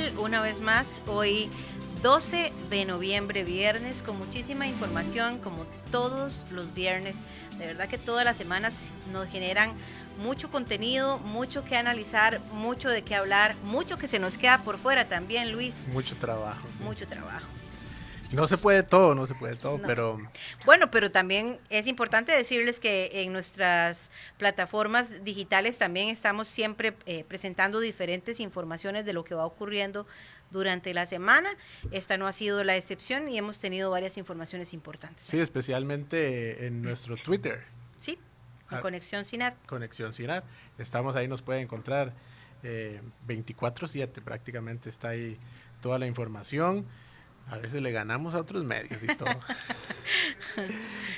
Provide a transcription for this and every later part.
tal? Una vez más, hoy 12 de noviembre, viernes, con muchísima información, como todos los viernes. De verdad que todas las semanas nos generan mucho contenido, mucho que analizar, mucho de qué hablar, mucho que se nos queda por fuera también, Luis. Mucho trabajo. Sí. Mucho trabajo. No se puede todo, no, pero... Bueno, pero también es importante decirles que en nuestras plataformas digitales también estamos siempre presentando diferentes informaciones de lo que va ocurriendo durante la semana. Esta no ha sido la excepción y hemos tenido varias informaciones importantes. Sí, especialmente en nuestro Twitter. Sí, en Conexión CINAR. Conexión CINAR. Estamos ahí, nos puede encontrar 24/7, prácticamente está ahí toda la información. A veces le ganamos a otros medios y todo.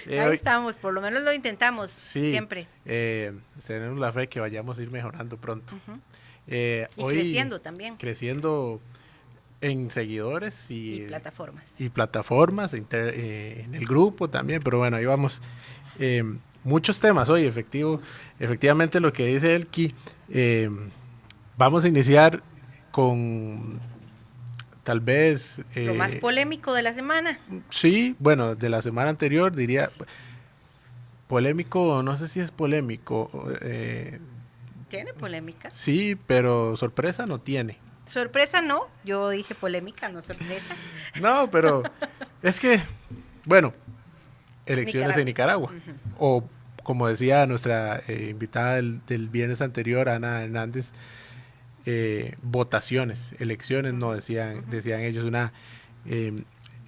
Ahí estamos, por lo menos lo intentamos, sí, siempre. Tenemos la fe que vayamos a ir mejorando pronto. Y hoy creciendo también. Creciendo en seguidores y plataformas. Y plataformas en el grupo también, pero bueno, ahí vamos. Muchos temas hoy, efectivamente lo que dice Elki. Vamos a iniciar con... tal vez... lo más polémico de la semana. Sí, bueno, de la semana anterior diría... Polémico, no sé si es polémico. ¿Tiene polémica? Sí, pero sorpresa no tiene. Sorpresa no, yo dije polémica, no sorpresa. No, pero es que, bueno, elecciones en Nicaragua. O como decía nuestra invitada del viernes anterior, Ana Hernández, votaciones, elecciones, no decían ellos, una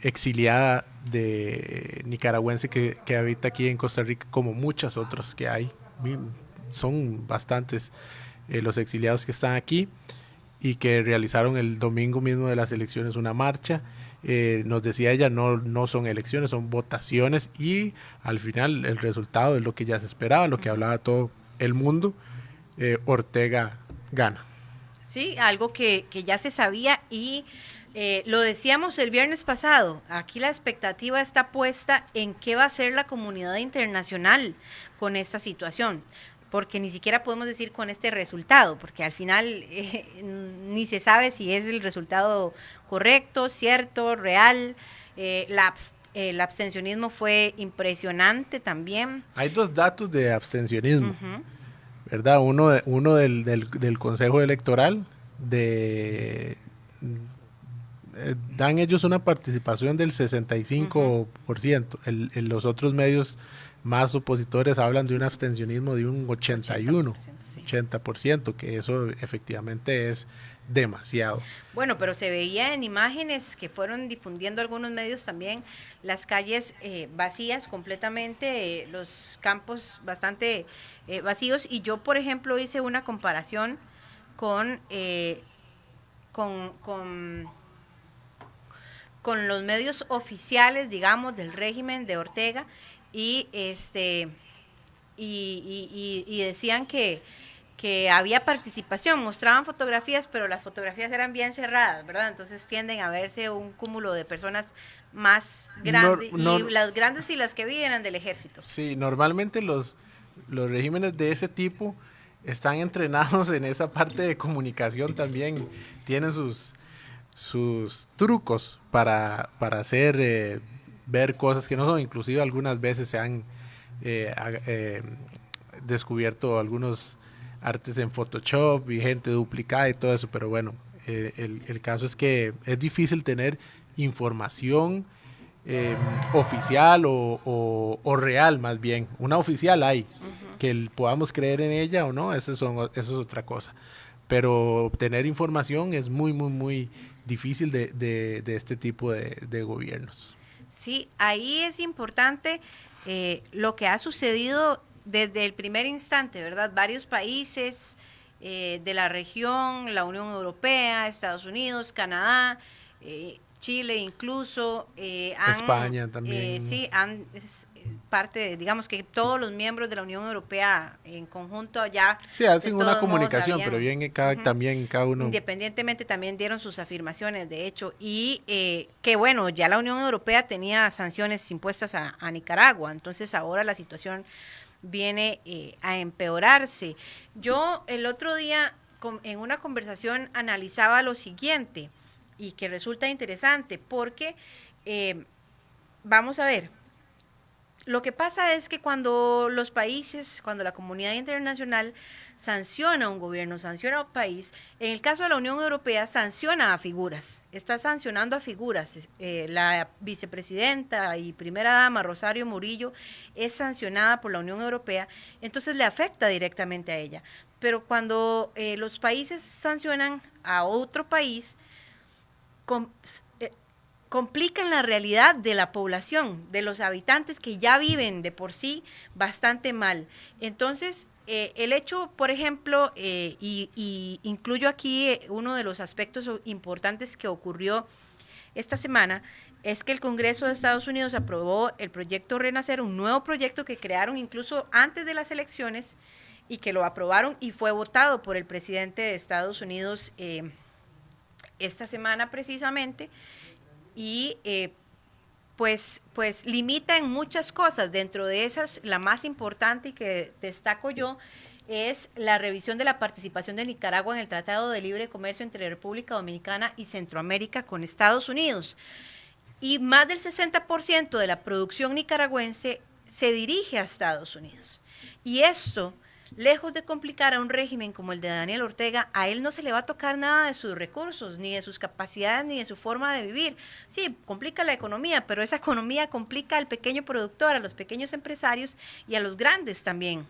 exiliada de nicaragüense que habita aquí en Costa Rica, como muchas otras que hay. Son bastantes los exiliados que están aquí y que realizaron el domingo mismo de las elecciones una marcha. Nos decía ella, no son elecciones, son votaciones, y al final el resultado es lo que ya se esperaba, lo que hablaba todo el mundo. Ortega gana. Sí, algo que ya se sabía y lo decíamos el viernes pasado. Aquí la expectativa está puesta en qué va a hacer la comunidad internacional con esta situación, porque ni siquiera podemos decir con este resultado, porque al final ni se sabe si es el resultado correcto, cierto, real. El abstencionismo fue impresionante también. Hay dos datos de abstencionismo, ¿verdad? Uno del Consejo Electoral, dan ellos una participación del 65%. Los otros medios más opositores hablan de un abstencionismo de un 81%, sí. 80%, que eso efectivamente es demasiado. Bueno, pero se veía en imágenes que fueron difundiendo algunos medios también, las calles vacías completamente, los campos bastante vacíos, y yo, por ejemplo, hice una comparación con los medios oficiales, digamos, del régimen de Ortega, y decían que había participación, mostraban fotografías, pero las fotografías eran bien cerradas, ¿verdad? Entonces tienden a verse un cúmulo de personas más grandes, y las grandes filas que vi eran del ejército. Sí, normalmente los regímenes de ese tipo están entrenados en esa parte de comunicación también, tienen sus trucos para hacer ver cosas que no son. Inclusive algunas veces se han descubierto algunos artes en Photoshop y gente duplicada y todo eso, pero bueno, el caso es que es difícil tener información oficial o real, más bien. Una oficial hay, que podamos creer en ella o no, eso es otra cosa, pero obtener información es muy, muy, muy difícil de este tipo de gobiernos. Sí, ahí es importante lo que ha sucedido desde el primer instante, ¿verdad? Varios países de la región, la Unión Europea, Estados Unidos, Canadá, Chile incluso. España también. Sí, parte, digamos que todos los miembros de la Unión Europea en conjunto ya... Sí, hacen una comunicación, pero bien también cada uno... Independientemente también dieron sus afirmaciones, de hecho, y que bueno, ya la Unión Europea tenía sanciones impuestas a Nicaragua, entonces ahora la situación viene a empeorarse. Yo el otro día en una conversación analizaba lo siguiente, y que resulta interesante, porque vamos a ver, lo que pasa es que cuando los países, cuando la comunidad internacional sanciona a un gobierno, sanciona a un país, en el caso de la Unión Europea sanciona a figuras, está sancionando a figuras. La vicepresidenta y primera dama Rosario Murillo es sancionada por la Unión Europea, entonces le afecta directamente a ella. Pero cuando los países sancionan a otro país, con, complican la realidad de la población, de los habitantes que ya viven de por sí bastante mal. Entonces, el hecho, por ejemplo, y incluyo aquí uno de los aspectos importantes que ocurrió esta semana, es que el Congreso de Estados Unidos aprobó el proyecto Renacer, un nuevo proyecto que crearon incluso antes de las elecciones y que lo aprobaron y fue votado por el presidente de Estados Unidos esta semana precisamente, y pues limita en muchas cosas. Dentro de esas, la más importante y que destaco yo es la revisión de la participación de Nicaragua en el Tratado de Libre Comercio entre República Dominicana y Centroamérica con Estados Unidos. Y más del 60% de la producción nicaragüense se dirige a Estados Unidos. Y esto, lejos de complicar a un régimen como el de Daniel Ortega, a él no se le va a tocar nada de sus recursos, ni de sus capacidades, ni de su forma de vivir. Sí, complica la economía, pero esa economía complica al pequeño productor, a los pequeños empresarios y a los grandes también,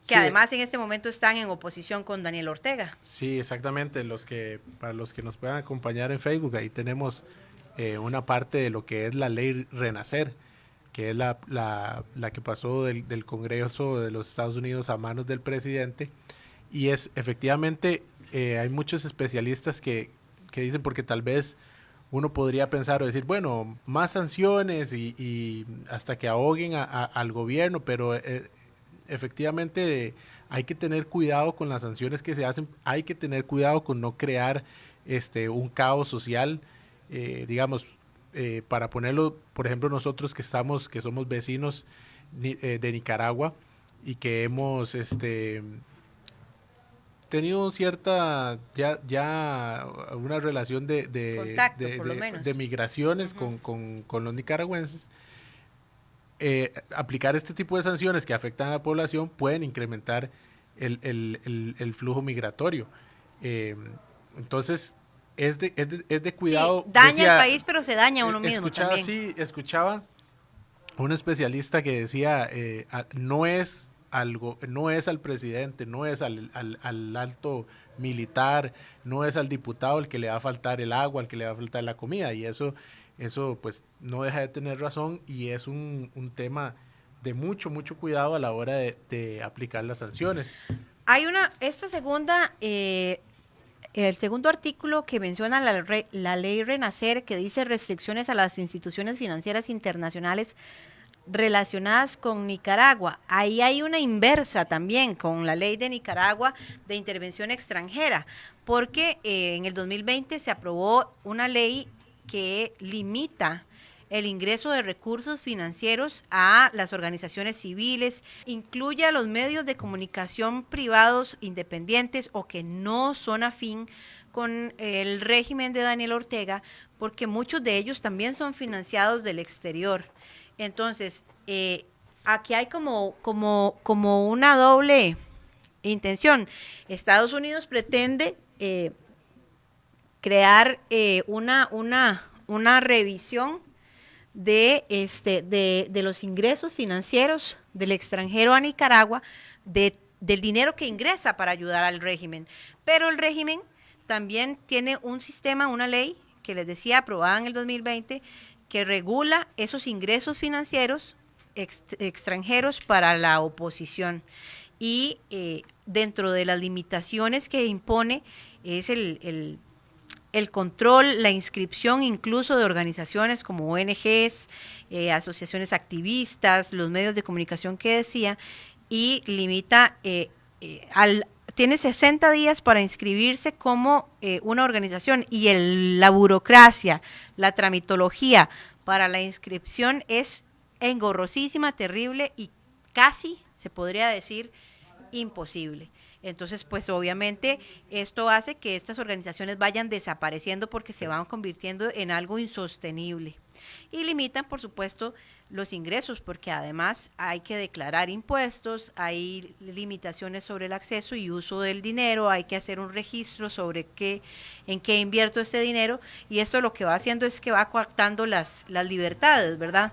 que sí, además en este momento están en oposición con Daniel Ortega. Sí, exactamente. Para los que nos puedan acompañar en Facebook, ahí tenemos una parte de lo que es la ley Renacer, que es la que pasó del Congreso de los Estados Unidos a manos del presidente, y es efectivamente, hay muchos especialistas que dicen, porque tal vez uno podría pensar o decir, bueno, más sanciones y hasta que ahoguen al gobierno, pero efectivamente hay que tener cuidado con las sanciones que se hacen, hay que tener cuidado con no crear un caos social, digamos, para ponerlo, por ejemplo, nosotros que somos vecinos de Nicaragua y que hemos tenido cierta ya una relación contacto, por lo menos, de migraciones con los nicaragüenses. Aplicar este tipo de sanciones que afectan a la población pueden incrementar el flujo migratorio. Entonces, es de cuidado. Sí, daña al país, pero se daña a uno mismo también. Sí, escuchaba un especialista que decía, no es al presidente, no es al alto militar, no es al diputado el que le va a faltar el agua, al que le va a faltar la comida, y eso pues no deja de tener razón, y es un tema de mucho cuidado a la hora de aplicar las sanciones. Hay el segundo artículo que menciona la ley Renacer, que dice restricciones a las instituciones financieras internacionales relacionadas con Nicaragua. Ahí hay una inversa también con la ley de Nicaragua de intervención extranjera, porque en el 2020 se aprobó una ley que limita el ingreso de recursos financieros a las organizaciones civiles, incluye a los medios de comunicación privados independientes o que no son afín con el régimen de Daniel Ortega, porque muchos de ellos también son financiados del exterior. Entonces, aquí hay como una doble intención. Estados Unidos pretende crear una revisión de los ingresos financieros del extranjero a Nicaragua, del dinero que ingresa para ayudar al régimen. Pero el régimen también tiene un sistema, una ley, que les decía, aprobada en el 2020, que regula esos ingresos financieros extranjeros para la oposición. Y dentro de las limitaciones que impone es el control, la inscripción incluso de organizaciones como ONGs, asociaciones activistas, los medios de comunicación que decía, y limita, tiene 60 días para inscribirse como una organización, y la burocracia, la tramitología para la inscripción es engorrosísima, terrible y casi, se podría decir, imposible. Entonces, pues obviamente esto hace que estas organizaciones vayan desapareciendo porque se van convirtiendo en algo insostenible. Y limitan, por supuesto, los ingresos, porque además hay que declarar impuestos, hay limitaciones sobre el acceso y uso del dinero, hay que hacer un registro sobre en qué invierto este dinero, y esto lo que va haciendo es que va coartando las libertades, ¿verdad?,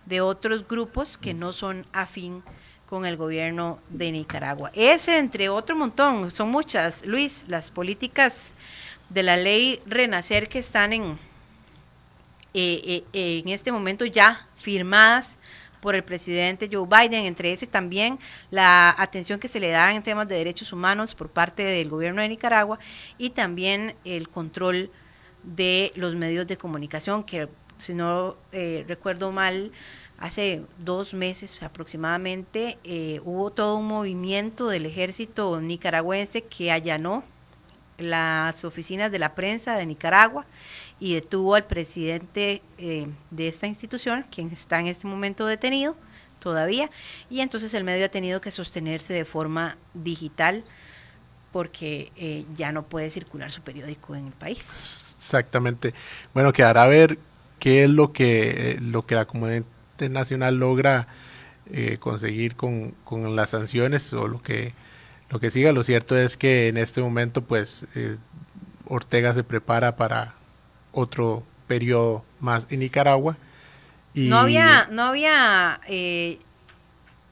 de otros grupos que no son afín con el gobierno de Nicaragua. Ese, entre otro montón, son muchas, Luis, las políticas de la ley Renacer que están en este momento ya firmadas por el presidente Joe Biden, entre ese también la atención que se le da en temas de derechos humanos por parte del gobierno de Nicaragua y también el control de los medios de comunicación, que si no recuerdo mal, hace 2 meses aproximadamente hubo todo un movimiento del ejército nicaragüense que allanó las oficinas de la prensa de Nicaragua y detuvo al presidente de esta institución, quien está en este momento detenido todavía, y entonces el medio ha tenido que sostenerse de forma digital porque ya no puede circular su periódico en el país. Exactamente. Bueno, quedará a ver qué es lo que la comunidad internacional logra conseguir con las sanciones o lo que siga. Lo cierto es que en este momento pues Ortega se prepara para otro periodo más en Nicaragua. Y no había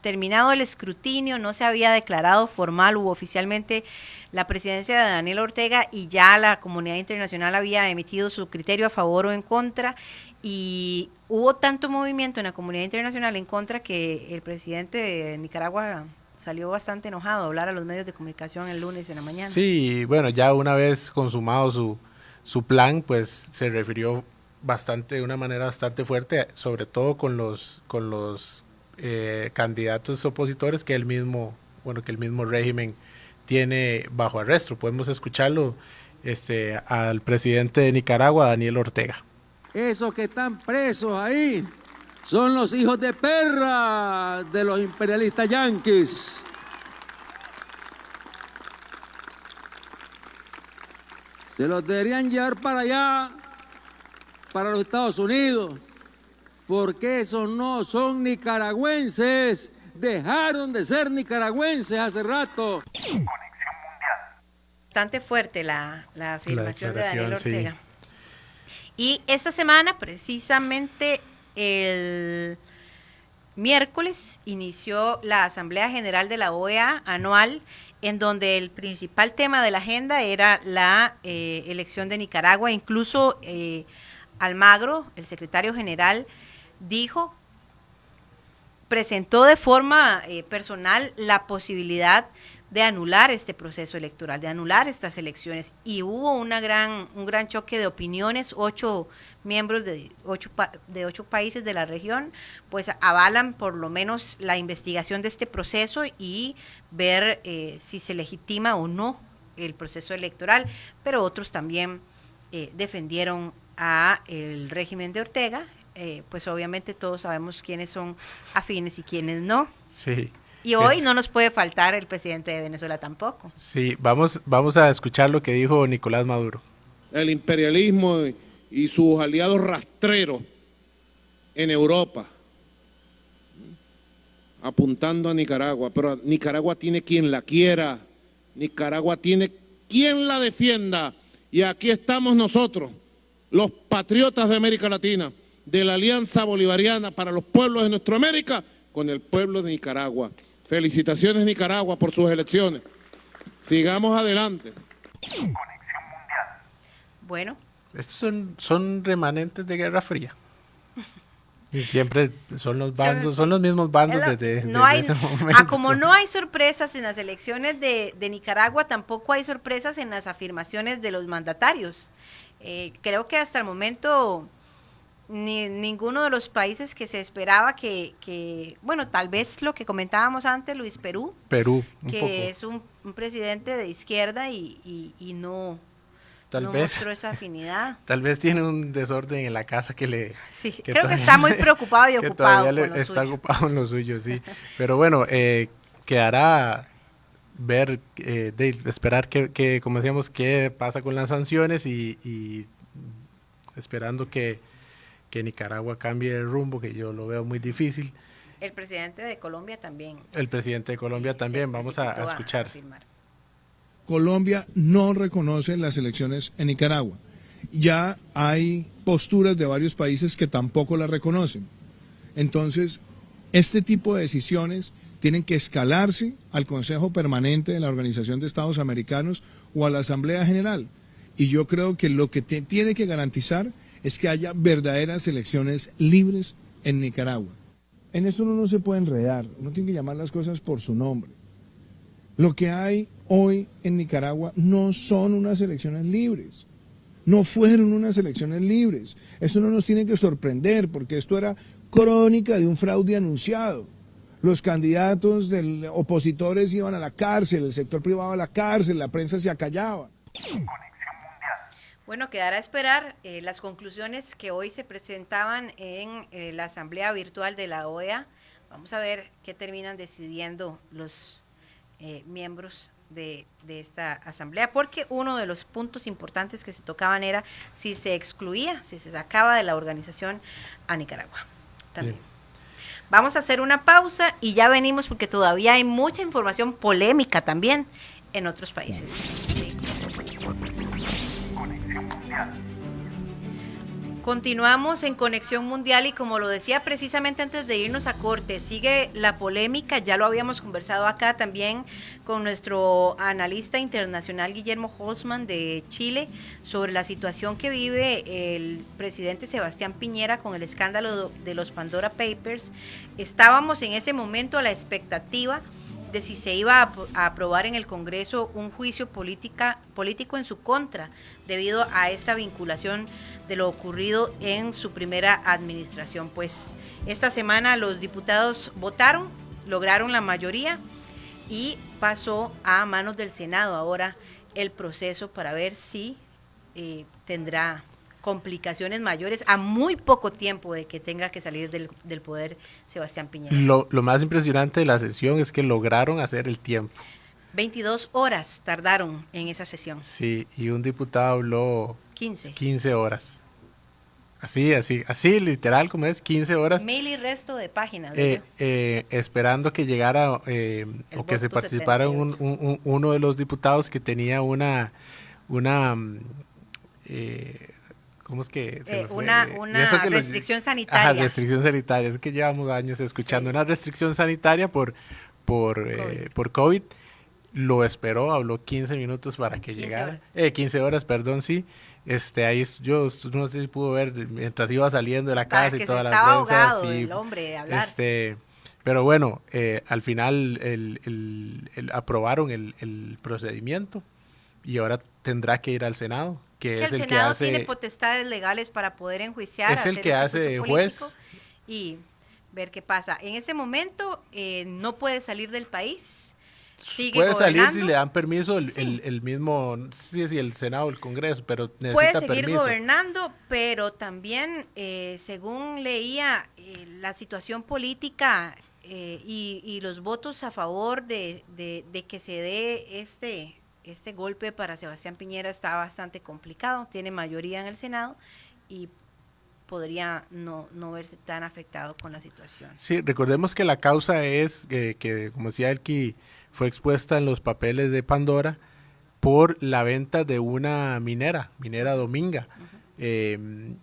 terminado el escrutinio, no se había declarado formal u oficialmente la presidencia de Daniel Ortega y ya la comunidad internacional había emitido su criterio a favor o en contra, y hubo tanto movimiento en la comunidad internacional en contra que el presidente de Nicaragua salió bastante enojado a hablar a los medios de comunicación el lunes en la mañana. Sí, bueno, ya una vez consumado su plan, pues se refirió de una manera bastante fuerte, sobre todo con los candidatos opositores que el mismo régimen tiene bajo arresto. Podemos escucharlo al presidente de Nicaragua, Daniel Ortega. Esos que están presos ahí son los hijos de perra de los imperialistas yanquis. Se los deberían llevar para allá, para los Estados Unidos, porque esos no son nicaragüenses, dejaron de ser nicaragüenses hace rato. Conexión Mundial. Bastante fuerte la afirmación de Daniel Ortega. Sí. Y esta semana, precisamente el miércoles, inició la Asamblea General de la OEA anual, en donde el principal tema de la agenda era la elección de Nicaragua. Incluso Almagro, el secretario general, presentó de forma personal la posibilidad de anular este proceso electoral, de anular estas elecciones, y hubo un gran choque de opiniones. 8 miembros de 8 países de la región pues avalan por lo menos la investigación de este proceso y ver si se legitima o no el proceso electoral, pero otros también defendieron a el régimen de Ortega. Pues obviamente todos sabemos quiénes son afines y quiénes no. Sí. Y hoy no nos puede faltar el presidente de Venezuela tampoco. Sí, vamos a escuchar lo que dijo Nicolás Maduro. El imperialismo y sus aliados rastreros en Europa, apuntando a Nicaragua, pero Nicaragua tiene quien la quiera, Nicaragua tiene quien la defienda, y aquí estamos nosotros, los patriotas de América Latina, de la Alianza Bolivariana para los pueblos de nuestra América, con el pueblo de Nicaragua. Felicitaciones, Nicaragua, por sus elecciones. Sigamos adelante. Conexión Mundial. Bueno. Estos son remanentes de Guerra Fría. Y siempre son los bandos, son los mismos bandos desde ese momento. Como no hay sorpresas en las elecciones de Nicaragua, tampoco hay sorpresas en las afirmaciones de los mandatarios. Creo que hasta el momento ninguno de los países que se esperaba bueno, tal vez lo que comentábamos antes, Luis, Perú, que es un presidente de izquierda y no mostró esa afinidad. Tal vez tiene un desorden en la casa Sí, creo que está muy preocupado y ocupado está ocupado en lo suyo, sí. Pero bueno, quedará ver, esperar que, como decíamos, qué pasa con las sanciones y esperando que Nicaragua cambie de rumbo, que yo lo veo muy difícil. El presidente de Colombia también. El presidente de Colombia también, vamos a escuchar. Colombia no reconoce las elecciones en Nicaragua. Ya hay posturas de varios países que tampoco la reconocen. Entonces, este tipo de decisiones tienen que escalarse al Consejo Permanente de la Organización de Estados Americanos o a la Asamblea General. Y yo creo que lo que tiene que garantizar es que haya verdaderas elecciones libres en Nicaragua. En esto uno no se puede enredar, uno tiene que llamar las cosas por su nombre. Lo que hay hoy en Nicaragua no son unas elecciones libres. No fueron unas elecciones libres. Esto no nos tiene que sorprender porque esto era crónica de un fraude anunciado. Los candidatos opositores iban a la cárcel, el sector privado a la cárcel, la prensa se acallaba. Bueno, quedará a esperar las conclusiones que hoy se presentaban en la asamblea virtual de la OEA. Vamos a ver qué terminan decidiendo los miembros de esta asamblea, porque uno de los puntos importantes que se tocaban era si se excluía, si se sacaba de la organización a Nicaragua también. Bien. Vamos a hacer una pausa y ya venimos porque todavía hay mucha información polémica también en otros países. Continuamos en Conexión Mundial y como lo decía precisamente antes de irnos a corte, sigue la polémica, ya lo habíamos conversado acá también con nuestro analista internacional Guillermo Holzman de Chile sobre la situación que vive el presidente Sebastián Piñera con el escándalo de los Pandora Papers. Estábamos en ese momento a la expectativa de si se iba a aprobar en el Congreso un juicio político en su contra debido a esta vinculación de lo ocurrido en su primera administración. Pues esta semana los diputados votaron, lograron la mayoría y pasó a manos del Senado ahora el proceso para ver si tendrá complicaciones mayores a muy poco tiempo de que tenga que salir del poder Sebastián Piñera. Lo más impresionante de la sesión es que lograron hacer el tiempo. 22 horas tardaron en esa sesión. Sí, y un diputado habló 15 horas. Así, literal como es, 15 horas. 1000 y resto de páginas. Esperando que llegara o que se participara uno de los diputados que tenía una ¿cómo es que se una restricción sanitaria? Ajá, restricción sanitaria. Es que llevamos años escuchando una restricción sanitaria por COVID. Lo esperó, habló 15 minutos para que llegara. 15 horas, perdón, sí. Ahí yo no sé si pudo ver mientras iba saliendo de la casa y toda la prensa. Estaba ahogado el hombre de hablar. Pero bueno, al final aprobaron el procedimiento y ahora tendrá que ir al Senado. Que es el Senado tiene potestades legales para poder enjuiciar. Es el que hace juez. Y ver qué pasa. En ese momento no puede salir del país. Puede salir si le dan permiso el mismo, sí, el Senado o el Congreso, pero necesita puede seguir permiso. Gobernando, pero también, según leía, la situación política y los votos a favor de que se dé este golpe para Sebastián Piñera está bastante complicado. Tiene mayoría en el Senado y podría no verse tan afectado con la situación. Sí, recordemos que la causa es que como decía Elki, fue expuesta en los papeles de Pandora por la venta de una minera Dominga. Uh-huh.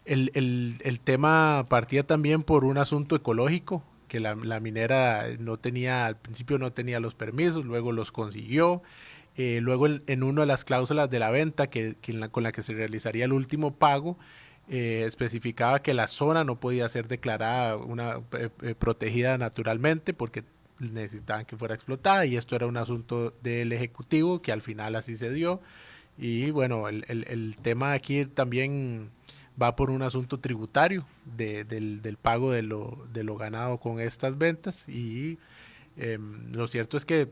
El tema partía también por un asunto ecológico, que la minera al principio no tenía los permisos, luego los consiguió. Luego en una de las cláusulas de la venta con la que se realizaría el último pago, especificaba que la zona no podía ser declarada protegida naturalmente porque necesitaban que fuera explotada, y esto era un asunto del Ejecutivo que al final así se dio. Y bueno, el tema aquí también va por un asunto tributario del pago de lo ganado con estas ventas, y lo cierto es que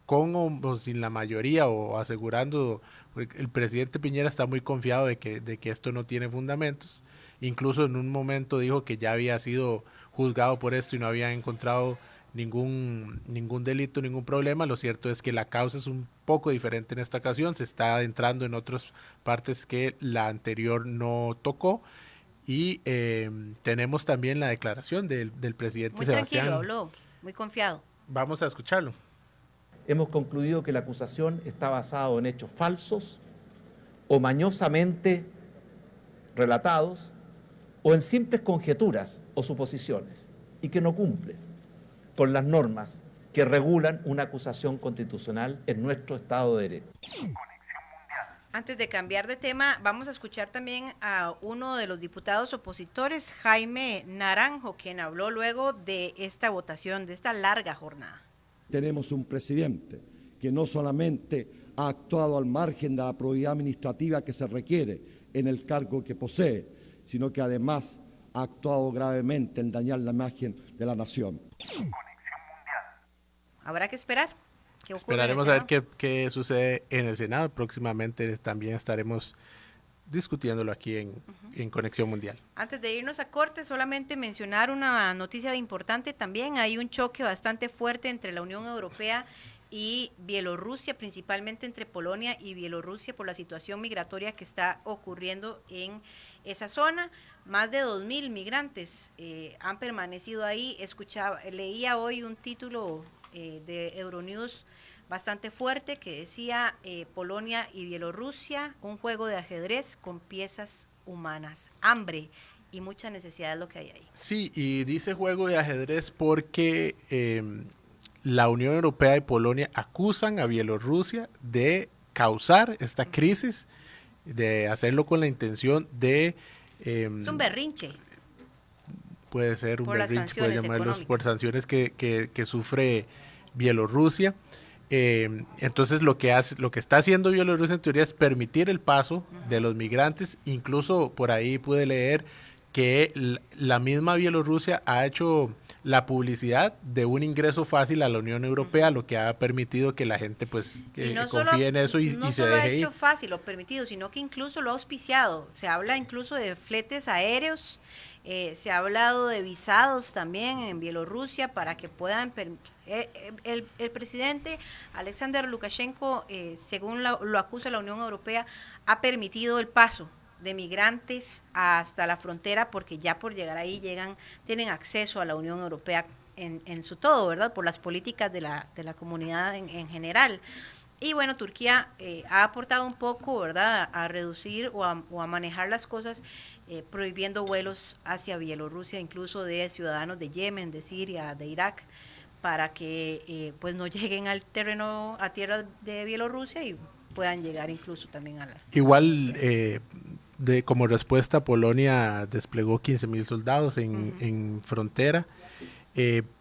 con o sin la mayoría o asegurando, el presidente Piñera está muy confiado de que esto no tiene fundamentos. Incluso en un momento dijo que ya había sido juzgado por esto y no había encontrado ningún delito, ningún problema. Lo cierto es que la causa es un poco diferente en esta ocasión, se está adentrando en otras partes que la anterior no tocó. Y tenemos también la declaración del presidente Muy Sebastián. tranquilo, habló, muy confiado. Vamos a escucharlo. Hemos concluido que la acusación está basada en hechos falsos o mañosamente relatados o en simples conjeturas o suposiciones y que no cumple con las normas que regulan una acusación constitucional en nuestro Estado de Derecho. Antes de cambiar de tema, vamos a escuchar también a uno de los diputados opositores, Jaime Naranjo, quien habló luego de esta votación, de esta larga jornada. Tenemos un presidente que no solamente ha actuado al margen de la probidad administrativa que se requiere en el cargo que posee, sino que además ha actuado gravemente en dañar la imagen de la nación. Habrá que esperar. Esperaremos a ver qué sucede en el Senado. Próximamente también estaremos discutiéndolo aquí en Conexión Mundial. Antes de irnos a corte, solamente mencionar una noticia importante también. Hay un choque bastante fuerte entre la Unión Europea y Bielorrusia, principalmente entre Polonia y Bielorrusia por la situación migratoria que está ocurriendo en esa zona. Más de 2.000 migrantes han permanecido ahí. Leía hoy un título de Euronews bastante fuerte que decía Polonia y Bielorrusia, un juego de ajedrez con piezas humanas. Hambre y mucha necesidad es lo que hay ahí. Sí, y dice juego de ajedrez porque la Unión Europea y Polonia acusan a Bielorrusia de causar esta crisis, de hacerlo con la intención de... es un berrinche. Puede ser un por berrinche, puede llamarlos, económicas. por sanciones que sufre Bielorrusia. Entonces lo que está haciendo Bielorrusia en teoría es permitir el paso de los migrantes. Incluso por ahí pude leer que la misma Bielorrusia ha hecho la publicidad de un ingreso fácil a la Unión Europea, lo que ha permitido que la gente pues confíe en eso y se deje ir. No solo ha hecho fácil o permitido, sino que incluso lo ha auspiciado. Se habla incluso de fletes aéreos, se ha hablado de visados también en Bielorrusia para que puedan... El presidente Alexander Lukashenko, según lo acusa la Unión Europea, ha permitido el paso de migrantes hasta la frontera porque ya por llegar ahí tienen acceso a la Unión Europea en su todo, ¿verdad? Por las políticas de la comunidad en general. Y bueno, Turquía ha aportado un poco, ¿verdad?, a reducir o a manejar las cosas, prohibiendo vuelos hacia Bielorrusia, incluso de ciudadanos de Yemen, de Siria, de Irak, para que pues no lleguen a tierra de Bielorrusia y puedan llegar incluso también a la... Igual, como respuesta, Polonia desplegó 15,000 soldados en frontera.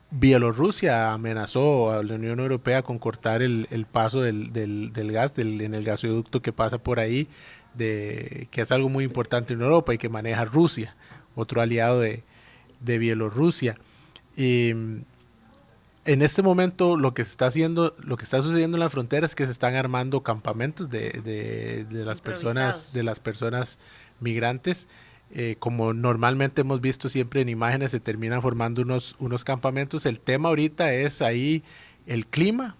Bielorrusia amenazó a la Unión Europea con cortar el paso del gas, en el gasoducto que pasa por ahí, que es algo muy importante en Europa y que maneja Rusia, otro aliado de Bielorrusia. En este momento lo que está sucediendo en la frontera es que se están armando campamentos de las personas migrantes. Como normalmente hemos visto siempre en imágenes, se terminan formando unos campamentos. El tema ahorita es ahí el clima,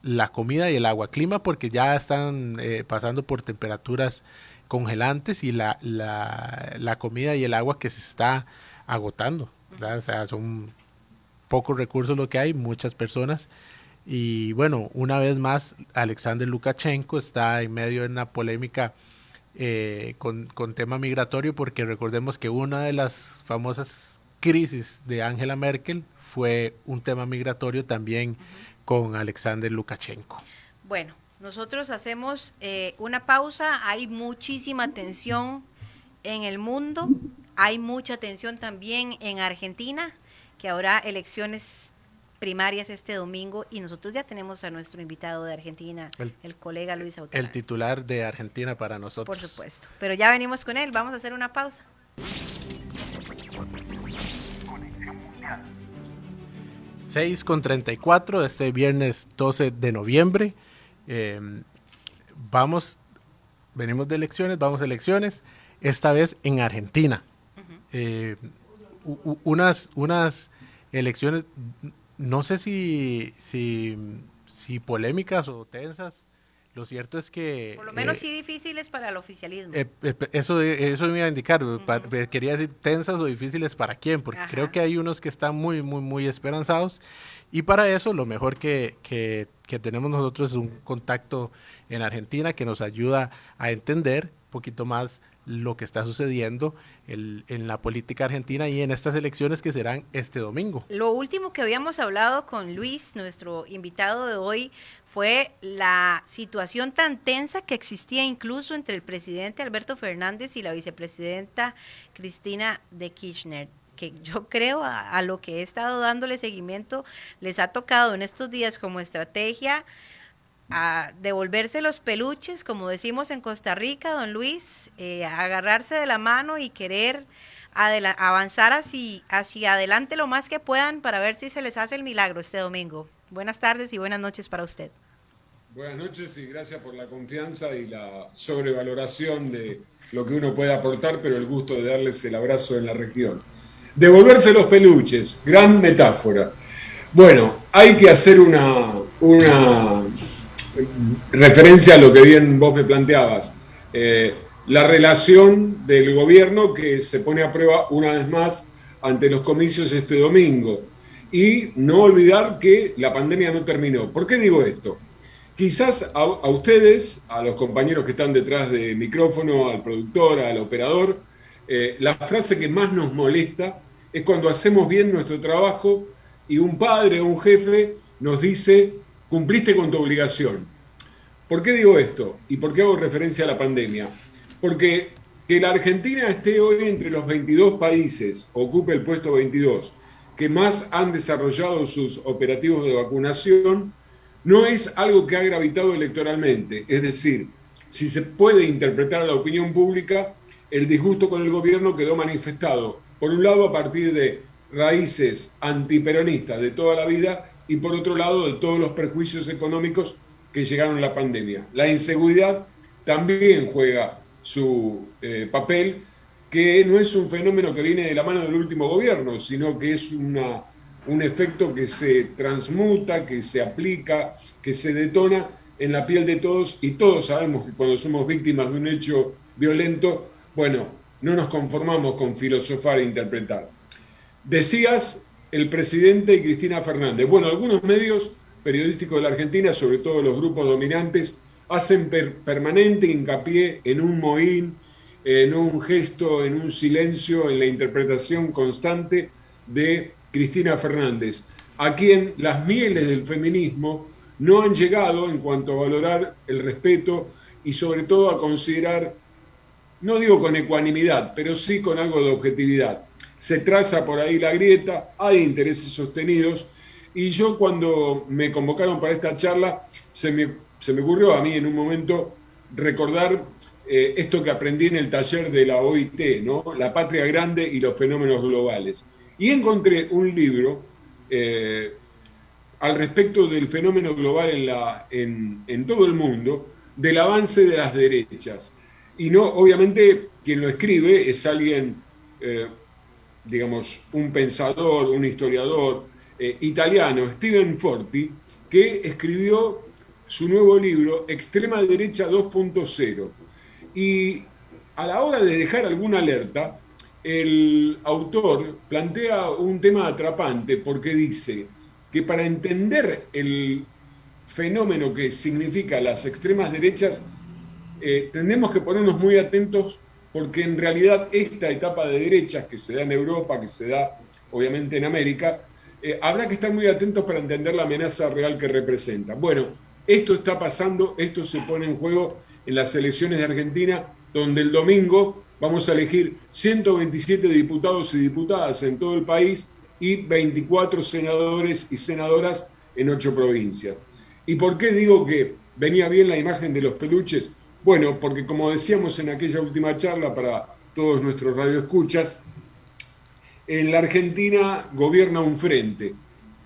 la comida y el agua. Clima porque ya están pasando por temperaturas congelantes y la comida y el agua que se está agotando, ¿verdad? O sea, son pocos recursos lo que hay, muchas personas. Y bueno, una vez más, Alexander Lukashenko está en medio de una polémica con tema migratorio, porque recordemos que una de las famosas crisis de Angela Merkel fue un tema migratorio también con Alexander Lukashenko. Bueno, nosotros hacemos una pausa. Hay muchísima tensión en el mundo, hay mucha tensión también en Argentina, que habrá elecciones primarias este domingo y nosotros ya tenemos a nuestro invitado de Argentina, el colega Luis Autar. El titular de Argentina para nosotros. Por supuesto, pero ya venimos con él, vamos a hacer una pausa. 6:34 de este viernes 12 de noviembre. Venimos de elecciones, vamos a elecciones, esta vez en Argentina. Unas elecciones no sé si polémicas o tensas. Lo cierto es que... Por lo menos sí difíciles para el oficialismo. Eso me iba a indicar. Quería decir tensas o difíciles para quién, porque creo que hay unos que están muy, muy, muy esperanzados. Y para eso lo mejor que tenemos nosotros es un contacto en Argentina que nos ayuda a entender un poquito más lo que está sucediendo en la política argentina y en estas elecciones que serán este domingo. Lo último que habíamos hablado con Luis, nuestro invitado de hoy, fue la situación tan tensa que existía incluso entre el presidente Alberto Fernández y la vicepresidenta Cristina de Kirchner, que yo creo a lo que he estado dándole seguimiento, les ha tocado en estos días como estrategia a devolverse los peluches, como decimos en Costa Rica, don Luis, agarrarse de la mano y querer avanzar hacia adelante lo más que puedan para ver si se les hace el milagro este domingo. Buenas tardes y buenas noches para usted. Buenas noches y gracias por la confianza y la sobrevaloración de lo que uno puede aportar, pero el gusto de darles el abrazo en la región. Devolverse los peluches, gran metáfora. Bueno, hay que hacer una referencia a lo que bien vos me planteabas. La relación del gobierno que se pone a prueba una vez más ante los comicios este domingo. Y no olvidar que la pandemia no terminó. ¿Por qué digo esto? Quizás a ustedes, a los compañeros que están detrás del micrófono, al productor, al operador, la frase que más nos molesta es cuando hacemos bien nuestro trabajo y un padre o un jefe nos dice, cumpliste con tu obligación. ¿Por qué digo esto? ¿Y por qué hago referencia a la pandemia? Porque que la Argentina esté hoy entre los 22 países, ocupe el puesto 22, que más han desarrollado sus operativos de vacunación, no es algo que ha gravitado electoralmente. Es decir, si se puede interpretar a la opinión pública, el disgusto con el gobierno quedó manifestado, por un lado a partir de raíces antiperonistas de toda la vida y por otro lado de todos los perjuicios económicos que llegaron a la pandemia. La inseguridad también juega su papel, que no es un fenómeno que viene de la mano del último gobierno, sino que es un efecto que se transmuta, que se aplica, que se detona en la piel de todos, y todos sabemos que cuando somos víctimas de un hecho violento, bueno, no nos conformamos con filosofar e interpretar. Decías el presidente y Cristina Fernández. Bueno, algunos medios periodísticos de la Argentina, sobre todo los grupos dominantes, hacen permanente hincapié en un mohín, en un gesto, en un silencio, en la interpretación constante de Cristina Fernández, a quien las mieles del feminismo no han llegado en cuanto a valorar el respeto y sobre todo a considerar, no digo con ecuanimidad, pero sí con algo de objetividad. Se traza por ahí la grieta, hay intereses sostenidos, y yo cuando me convocaron para esta charla, se me ocurrió a mí en un momento recordar esto que aprendí en el taller de la OIT, ¿no? La patria grande y los fenómenos globales. Y encontré un libro al respecto del fenómeno global en todo el mundo, del avance de las derechas. Y no, obviamente, quien lo escribe es alguien, digamos, un pensador, un historiador italiano, Stephen Forti, que escribió su nuevo libro, Extrema Derecha 2.0. Y a la hora de dejar alguna alerta, el autor plantea un tema atrapante porque dice que para entender el fenómeno que significa las extremas derechas, tenemos que ponernos muy atentos porque en realidad esta etapa de derechas que se da en Europa, que se da obviamente en América, habrá que estar muy atentos para entender la amenaza real que representa. Bueno, esto está pasando, esto se pone en juego en las elecciones de Argentina, donde el domingo vamos a elegir 127 diputados y diputadas en todo el país y 24 senadores y senadoras en 8 provincias. ¿Y por qué digo que venía bien la imagen de los peluches? Bueno, porque como decíamos en aquella última charla para todos nuestros radioescuchas, en la Argentina gobierna un frente,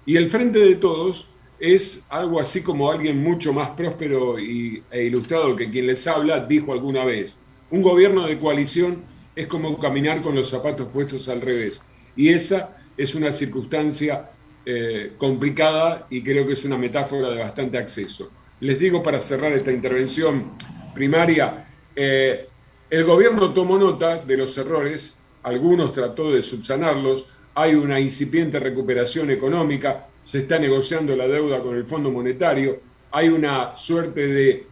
y el frente de todos es algo así como alguien mucho más próspero e ilustrado que quien les habla dijo alguna vez. Un gobierno de coalición es como caminar con los zapatos puestos al revés, y esa es una circunstancia complicada y creo que es una metáfora de bastante acceso. Les digo para cerrar esta intervención primaria, el gobierno tomó nota de los errores, algunos trató de subsanarlos, hay una incipiente recuperación económica, se está negociando la deuda con el Fondo Monetario, hay una suerte de,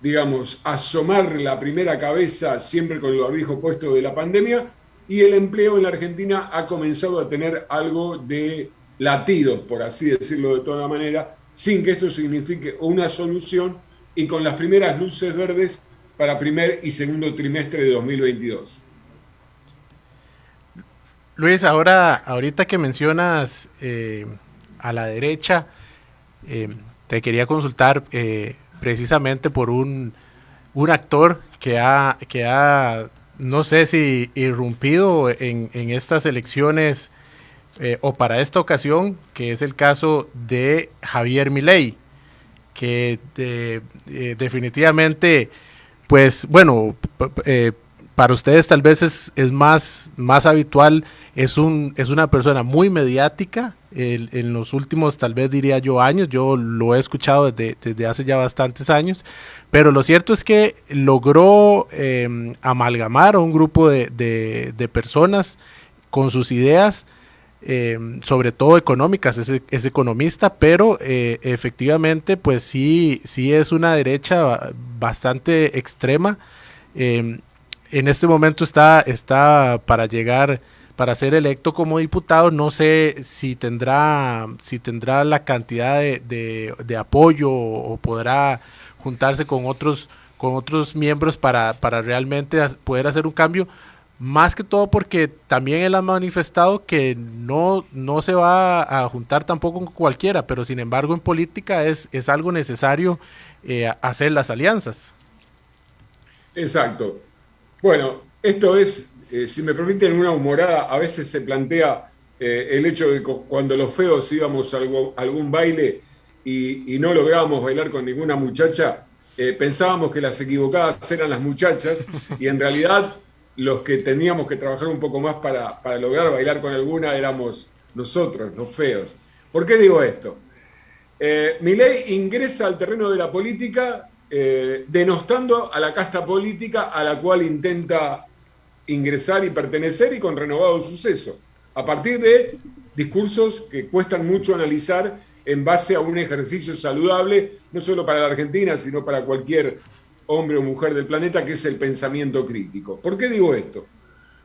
digamos, asomar la primera cabeza siempre con el barbijo puesto de la pandemia, y el empleo en la Argentina ha comenzado a tener algo de latidos, por así decirlo de toda manera, sin que esto signifique una solución y con las primeras luces verdes para primer y segundo trimestre de 2022. Luis, ahorita que mencionas a la derecha, te quería consultar precisamente por un actor que ha, no sé si irrumpido en estas elecciones o para esta ocasión, que es el caso de Javier Milei, que definitivamente, pues bueno, para ustedes tal vez es más habitual, es una persona muy mediática en los últimos, tal vez diría yo, años. Yo lo he escuchado desde hace ya bastantes años, pero lo cierto es que logró amalgamar a un grupo de personas con sus ideas, sobre todo económicas. Es economista, pero efectivamente pues sí es una derecha bastante extrema. En este momento está para ser electo como diputado. No sé si tendrá la cantidad de apoyo o podrá juntarse con otros miembros para realmente poder hacer un cambio. Más que todo porque también él ha manifestado que no se va a juntar tampoco con cualquiera, pero sin embargo en política es algo necesario hacer las alianzas. Exacto. Bueno, esto es, si me permiten una humorada, a veces se plantea el hecho de que cuando los feos íbamos a algún baile y no lográbamos bailar con ninguna muchacha, pensábamos que las equivocadas eran las muchachas y en realidad los que teníamos que trabajar un poco más para lograr bailar con alguna éramos nosotros, los feos. ¿Por qué digo esto? Milei ingresa al terreno de la política denostando a la casta política a la cual intenta ingresar y pertenecer, y con renovado suceso, a partir de discursos que cuestan mucho analizar en base a un ejercicio saludable, no solo para la Argentina, sino para cualquier hombre o mujer del planeta, que es el pensamiento crítico. ¿Por qué digo esto?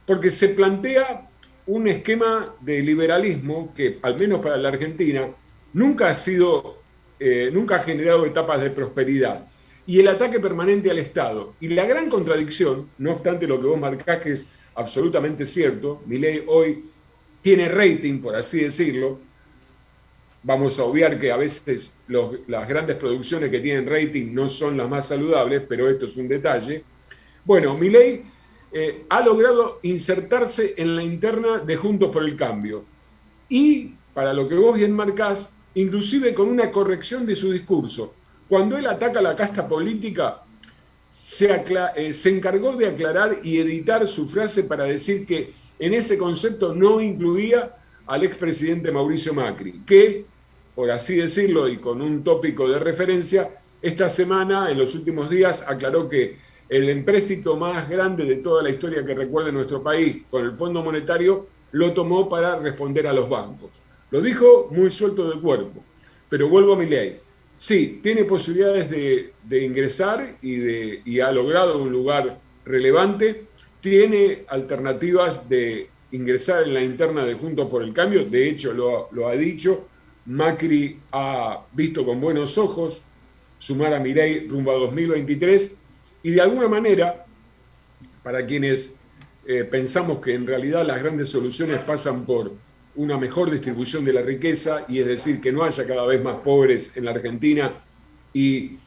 Porque se plantea un esquema de liberalismo que, al menos para la Argentina, nunca ha generado etapas de prosperidad, y el ataque permanente al Estado. Y la gran contradicción, no obstante lo que vos marcás, que es absolutamente cierto, Milei hoy tiene rating, por así decirlo. Vamos a obviar que a veces las grandes producciones que tienen rating no son las más saludables, pero esto es un detalle. Bueno, Milei ha logrado insertarse en la interna de Juntos por el Cambio. Y, para lo que vos bien marcás, inclusive con una corrección de su discurso. Cuando él ataca a la casta política, se encargó de aclarar y editar su frase para decir que en ese concepto no incluía al expresidente Mauricio Macri, que, por así decirlo, y con un tópico de referencia, esta semana, en los últimos días, aclaró que el empréstito más grande de toda la historia que recuerde nuestro país con el Fondo Monetario lo tomó para responder a los bancos. Lo dijo muy suelto de cuerpo, pero vuelvo a Milei. Sí, tiene posibilidades de ingresar y ha logrado un lugar relevante. Tiene alternativas de ingresar en la interna de Juntos por el Cambio. De hecho, lo ha dicho. Macri ha visto con buenos ojos sumar a Milei rumbo a 2023. Y de alguna manera, para quienes pensamos que en realidad las grandes soluciones pasan por una mejor distribución de la riqueza, y es decir, que no haya cada vez más pobres en la Argentina y,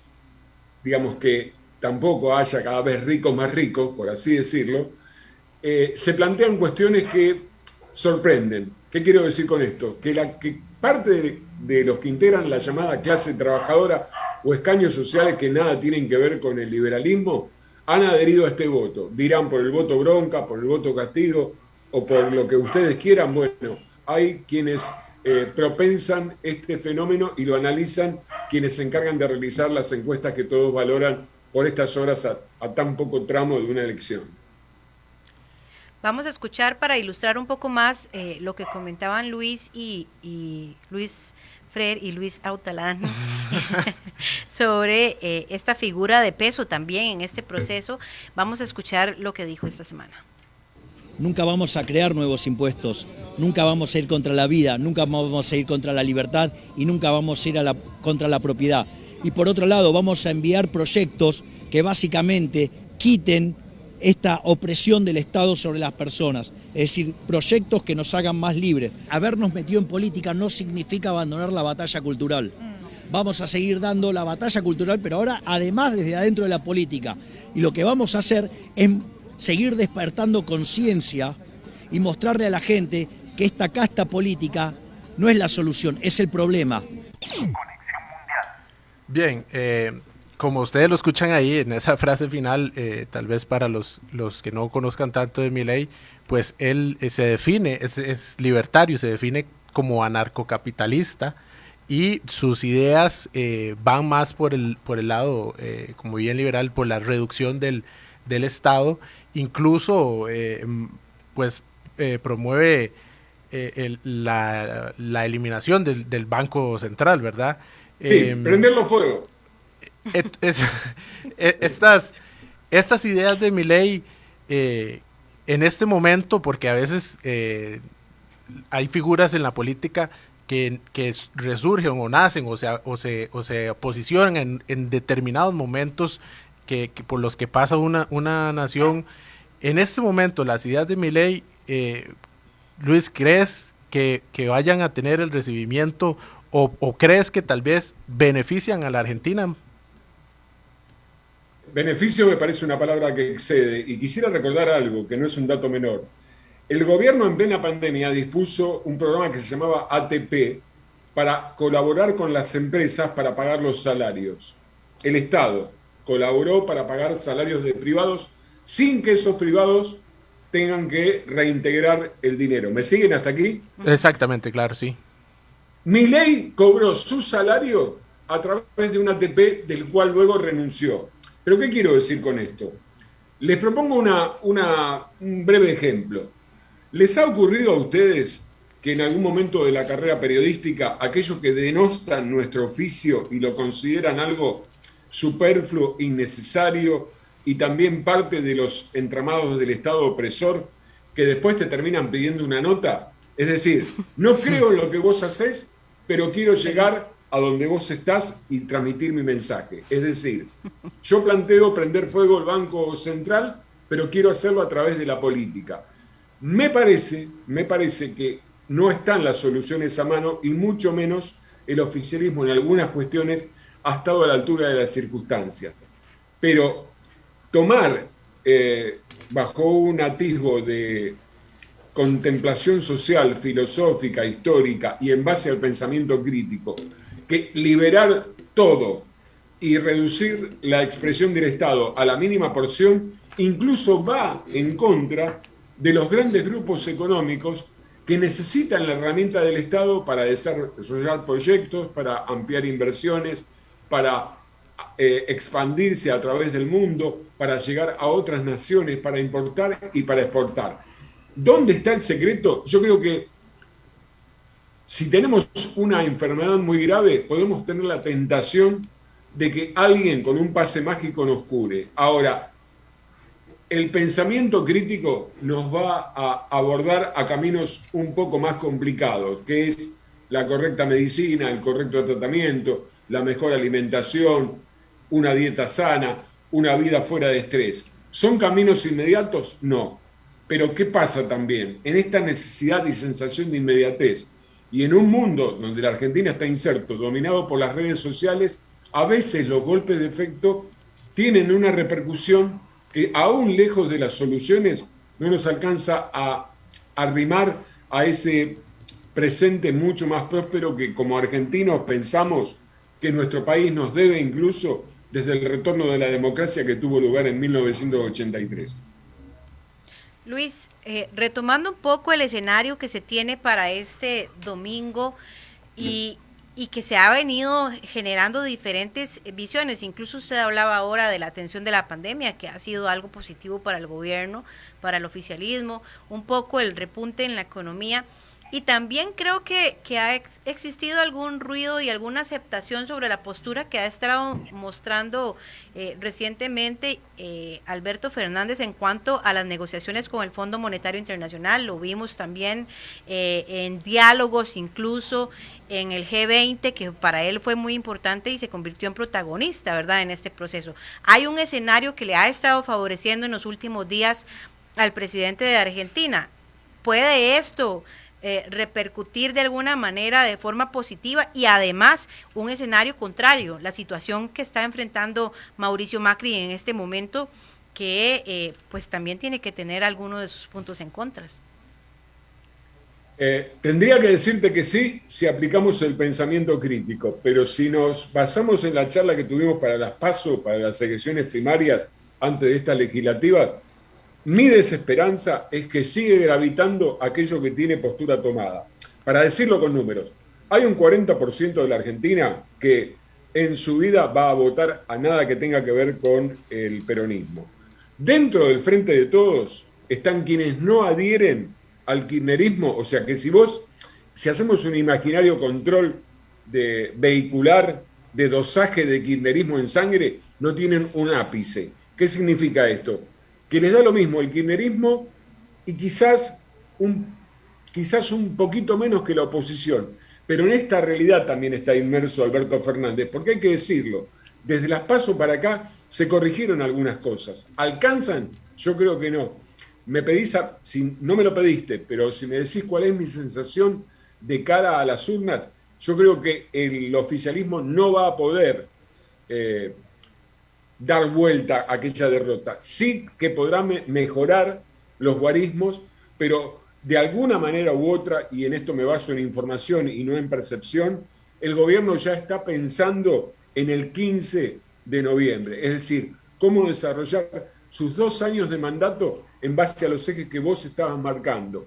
digamos, que tampoco haya cada vez ricos más ricos, por así decirlo, se plantean cuestiones que sorprenden. ¿Qué quiero decir con esto? Que parte de los que integran la llamada clase trabajadora o escaños sociales que nada tienen que ver con el liberalismo han adherido a este voto. Dirán por el voto bronca, por el voto castigo o por lo que ustedes quieran. Bueno, hay quienes propensan este fenómeno y lo analizan quienes se encargan de realizar las encuestas que todos valoran por estas horas a tan poco tramo de una elección. Vamos a escuchar para ilustrar un poco más lo que comentaban Luis y Luis Frer y Luis Autalán sobre esta figura de peso también en este proceso. Vamos a escuchar lo que dijo esta semana. Nunca vamos a crear nuevos impuestos, nunca vamos a ir contra la vida, nunca vamos a ir contra la libertad y nunca vamos a ir contra la propiedad. Y por otro lado vamos a enviar proyectos que básicamente quiten esta opresión del Estado sobre las personas, es decir, proyectos que nos hagan más libres. Habernos metido en política no significa abandonar la batalla cultural. Vamos a seguir dando la batalla cultural, pero ahora además desde adentro de la política. Y lo que vamos a hacer es seguir despertando conciencia y mostrarle a la gente que esta casta política no es la solución, es el problema. Bien, como ustedes lo escuchan ahí en esa frase final, tal vez para los que no conozcan tanto de Milei, pues él se define, es libertario, se define como anarcocapitalista y sus ideas van más por el lado, como bien liberal, por la reducción del Estado. Incluso promueve la eliminación del Banco Central, ¿verdad? Sí, prenderlo fuego. Estas ideas de Milei en este momento, porque a veces hay figuras en la política que resurgen o nacen o se posicionan en determinados momentos que por los que pasa una nación. En este momento, las ideas de Milei, Luis, ¿crees que vayan a tener el recibimiento o crees que tal vez benefician a la Argentina? Beneficio me parece una palabra que excede, y quisiera recordar algo que no es un dato menor. El gobierno en plena pandemia dispuso un programa que se llamaba ATP para colaborar con las empresas para pagar los salarios. El Estado colaboró para pagar salarios de privados sin que esos privados tengan que reintegrar el dinero. ¿Me siguen hasta aquí? Exactamente, claro, sí. Milei cobró su salario a través de un ATP del cual luego renunció. ¿Pero qué quiero decir con esto? Les propongo un breve ejemplo. ¿Les ha ocurrido a ustedes que en algún momento de la carrera periodística aquellos que denostan nuestro oficio y lo consideran algo superfluo, innecesario y también parte de los entramados del Estado opresor, que después te terminan pidiendo una nota? Es decir, no creo en lo que vos hacés, pero quiero llegar a donde vos estás y transmitir mi mensaje. Es decir, yo planteo prender fuego el Banco Central, pero quiero hacerlo a través de la política. Me parece que no están las soluciones a mano y mucho menos el oficialismo en algunas cuestiones ha estado a la altura de las circunstancias. Pero tomar bajo un atisbo de contemplación social, filosófica, histórica y en base al pensamiento crítico, que liberar todo y reducir la expresión del Estado a la mínima porción incluso va en contra de los grandes grupos económicos que necesitan la herramienta del Estado para desarrollar proyectos, para ampliar inversiones, para expandirse a través del mundo, para llegar a otras naciones, para importar y para exportar. ¿Dónde está el secreto? Yo creo que si tenemos una enfermedad muy grave, podemos tener la tentación de que alguien con un pase mágico nos cure. Ahora, el pensamiento crítico nos va a abordar a caminos un poco más complicados, que es la correcta medicina, el correcto tratamiento, la mejor alimentación, una dieta sana, una vida fuera de estrés. ¿Son caminos inmediatos? No. Pero ¿qué pasa también? En esta necesidad y sensación de inmediatez, y en un mundo donde la Argentina está inserto, dominado por las redes sociales, a veces los golpes de efecto tienen una repercusión que aún lejos de las soluciones no nos alcanza a arrimar a ese presente mucho más próspero que como argentinos pensamos que nuestro país nos debe incluso desde el retorno de la democracia que tuvo lugar en 1983. Luis, retomando un poco el escenario que se tiene para este domingo y que se ha venido generando diferentes visiones, incluso usted hablaba ahora de la atención de la pandemia, que ha sido algo positivo para el gobierno, para el oficialismo, un poco el repunte en la economía. Y también creo que ha existido algún ruido y alguna aceptación sobre la postura que ha estado mostrando recientemente Alberto Fernández en cuanto a las negociaciones con el Fondo Monetario Internacional. Lo vimos también en diálogos, incluso en el G20, que para él fue muy importante y se convirtió en protagonista, ¿verdad?, en este proceso. Hay un escenario que le ha estado favoreciendo en los últimos días al presidente de Argentina. ¿Puede esto repercutir de alguna manera de forma positiva? Y además un escenario contrario, la situación que está enfrentando Mauricio Macri en este momento, que pues también tiene que tener algunos de sus puntos en contra. Tendría que decirte que sí si aplicamos el pensamiento crítico, pero si nos basamos en la charla que tuvimos para las PASO, para las elecciones primarias antes de esta legislativa, mi desesperanza es que sigue gravitando aquello que tiene postura tomada. Para decirlo con números, hay un 40% de la Argentina que en su vida va a votar a nada que tenga que ver con el peronismo. Dentro del Frente de Todos están quienes no adhieren al kirchnerismo, o sea que si hacemos un imaginario control vehicular de dosaje de kirchnerismo en sangre, no tienen un ápice. ¿Qué significa esto? Que les da lo mismo el kirchnerismo y quizás un poquito menos que la oposición. Pero en esta realidad también está inmerso Alberto Fernández, porque hay que decirlo, desde las PASO para acá se corrigieron algunas cosas. ¿Alcanzan? Yo creo que no. Me pedís, no me lo pediste, pero si me decís cuál es mi sensación de cara a las urnas, yo creo que el oficialismo no va a poder dar vuelta a aquella derrota. Sí que podrá mejorar los guarismos, pero de alguna manera u otra, y en esto me baso en información y no en percepción, el gobierno ya está pensando en el 15 de noviembre, es decir, cómo desarrollar sus 2 años de mandato en base a los ejes que vos estabas marcando.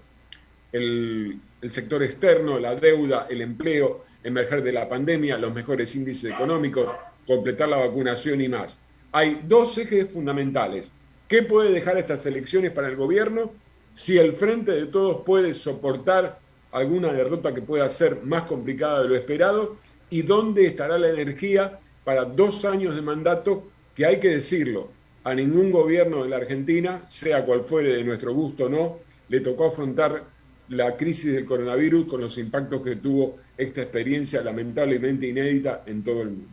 El sector externo, la deuda, el empleo, emerger de la pandemia, los mejores índices económicos, completar la vacunación y más. Hay 2 ejes fundamentales. ¿Qué puede dejar estas elecciones para el gobierno? Si el Frente de Todos puede soportar alguna derrota que pueda ser más complicada de lo esperado, y dónde estará la energía para 2 años de mandato que, hay que decirlo, a ningún gobierno de la Argentina, sea cual fuere de nuestro gusto o no, le tocó afrontar la crisis del coronavirus con los impactos que tuvo esta experiencia lamentablemente inédita en todo el mundo.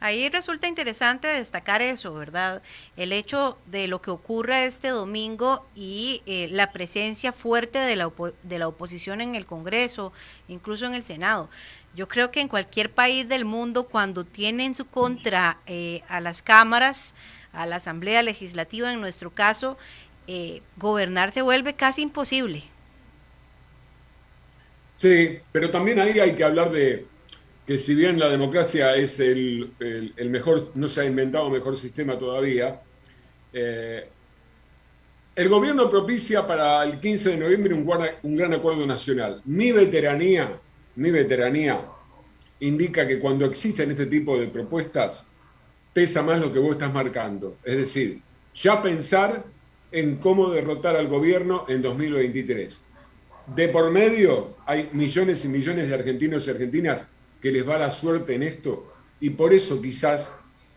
Ahí resulta interesante destacar eso, ¿verdad? El hecho de lo que ocurre este domingo y la presencia fuerte de la oposición en el Congreso, incluso en el Senado. Yo creo que en cualquier país del mundo, cuando tiene en su contra a las cámaras, a la Asamblea Legislativa en nuestro caso, gobernar se vuelve casi imposible. Sí, pero también ahí hay que hablar de que si bien la democracia es el mejor, no se ha inventado mejor sistema todavía, el gobierno propicia para el 15 de noviembre un gran acuerdo nacional. Mi veteranía indica que cuando existen este tipo de propuestas, pesa más lo que vos estás marcando. Es decir, ya pensar en cómo derrotar al gobierno en 2023. De por medio hay millones y millones de argentinos y argentinas que les va la suerte en esto, y por eso quizás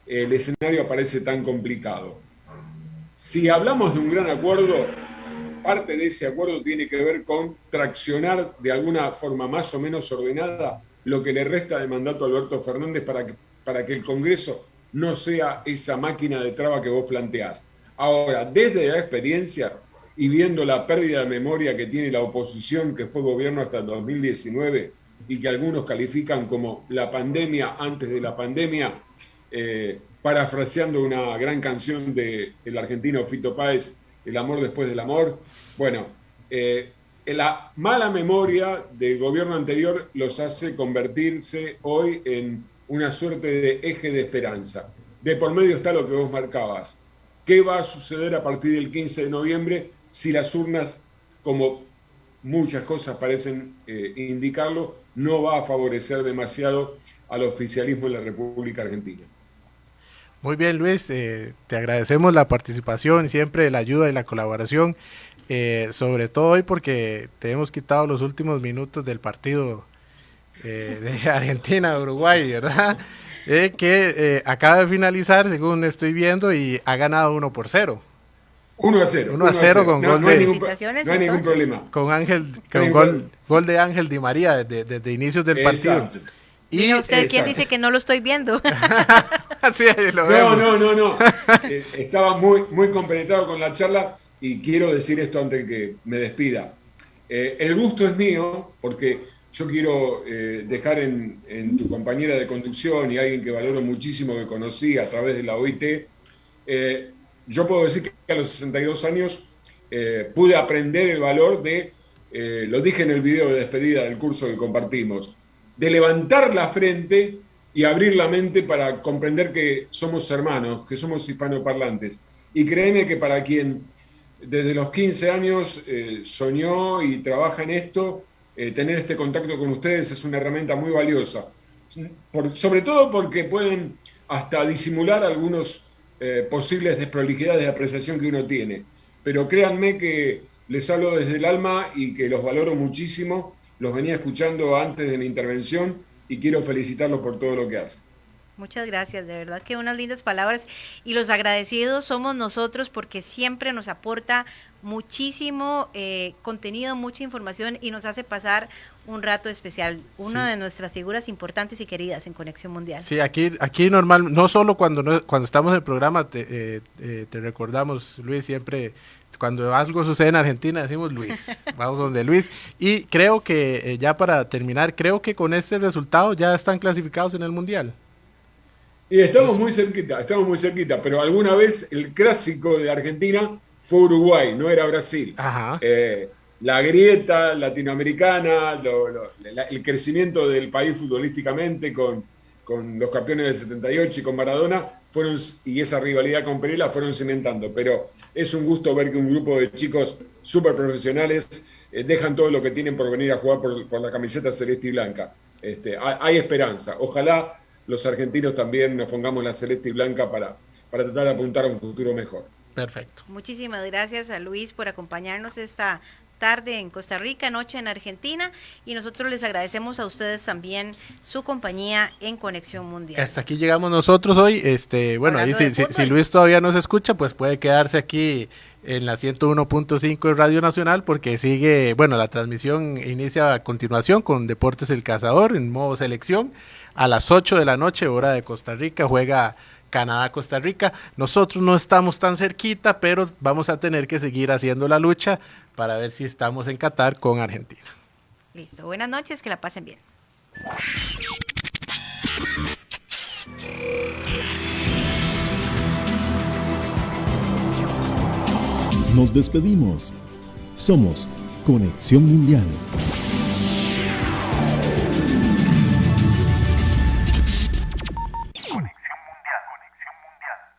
el escenario parece tan complicado. Si hablamos de un gran acuerdo, parte de ese acuerdo tiene que ver con traccionar de alguna forma más o menos ordenada lo que le resta de mandato a Alberto Fernández para que el Congreso no sea esa máquina de traba que vos planteás. Ahora, desde la experiencia y viendo la pérdida de memoria que tiene la oposición, que fue gobierno hasta el 2019, y que algunos califican como la pandemia antes de la pandemia, parafraseando una gran canción del argentino Fito Páez, El amor después del amor. Bueno, la mala memoria del gobierno anterior los hace convertirse hoy en una suerte de eje de esperanza. De por medio está lo que vos marcabas. qué va a suceder a partir del 15 de noviembre si las urnas, como muchas cosas parecen indicarlo, no va a favorecer demasiado al oficialismo en la República Argentina. Muy bien, Luis, te agradecemos la participación, siempre la ayuda y la colaboración, sobre todo hoy porque te hemos quitado los últimos minutos del partido de Argentina-Uruguay, ¿verdad? Que acaba de finalizar, según estoy viendo, y ha ganado 1-0. 1-0. 1-0 con gol no hay ningún problema. Con gol de Ángel Di María desde inicios del partido. Exacto. Y usted, ¿quién dice que no lo estoy viendo? Sí, lo vemos. No. Estaba muy compenetrado con la charla y quiero decir esto antes de que me despida. El gusto es mío porque yo quiero dejar en tu compañera de conducción y alguien que valoro muchísimo, que conocí a través de la OIT, yo puedo decir que a los 62 años pude aprender el valor de, lo dije en el video de despedida del curso que compartimos, de levantar la frente y abrir la mente para comprender que somos hermanos, que somos hispanoparlantes. Y créeme que para quien desde los 15 años soñó y trabaja en esto, tener este contacto con ustedes es una herramienta muy valiosa. Sobre todo porque pueden hasta disimular algunos posibles desprolijidades de apreciación que uno tiene. Pero créanme que les hablo desde el alma y que los valoro muchísimo. Los venía escuchando antes de mi intervención y quiero felicitarlos por todo lo que hacen. Muchas gracias, de verdad que unas lindas palabras, y los agradecidos somos nosotros porque siempre nos aporta muchísimo contenido, mucha información y nos hace pasar un rato especial, una de nuestras figuras importantes y queridas en Conexión Mundial. Sí, aquí normal, no solo cuando estamos en el programa te recordamos, Luis, siempre cuando algo sucede en Argentina decimos Luis, vamos donde Luis, y creo que ya para terminar, creo que con este resultado ya están clasificados en el Mundial. Y estamos muy cerquita, pero alguna vez el clásico de Argentina fue Uruguay, no era Brasil. Ajá. La grieta latinoamericana, el crecimiento del país futbolísticamente con los campeones del 78 y con Maradona, y esa rivalidad con Pereira fueron cimentando. Pero es un gusto ver que un grupo de chicos súper profesionales dejan todo lo que tienen por venir a jugar por la camiseta celeste y blanca. Hay esperanza. Ojalá los argentinos también nos pongamos la celeste y blanca para tratar de apuntar a un futuro mejor. Perfecto. Muchísimas gracias a Luis por acompañarnos esta tarde en Costa Rica, noche en Argentina, y nosotros les agradecemos a ustedes también su compañía en Conexión Mundial. Hasta aquí llegamos nosotros hoy. Bueno, ahí si Luis todavía no se escucha, pues puede quedarse aquí en la 101.5 de Radio Nacional, porque sigue, la transmisión inicia a continuación con Deportes El Cazador en modo selección. A las 8 de la noche, hora de Costa Rica, juega Canadá-Costa Rica. Nosotros no estamos tan cerquita, pero vamos a tener que seguir haciendo la lucha para ver si estamos en Qatar con Argentina. Listo, buenas noches, que la pasen bien. Nos despedimos. Somos Conexión Mundial.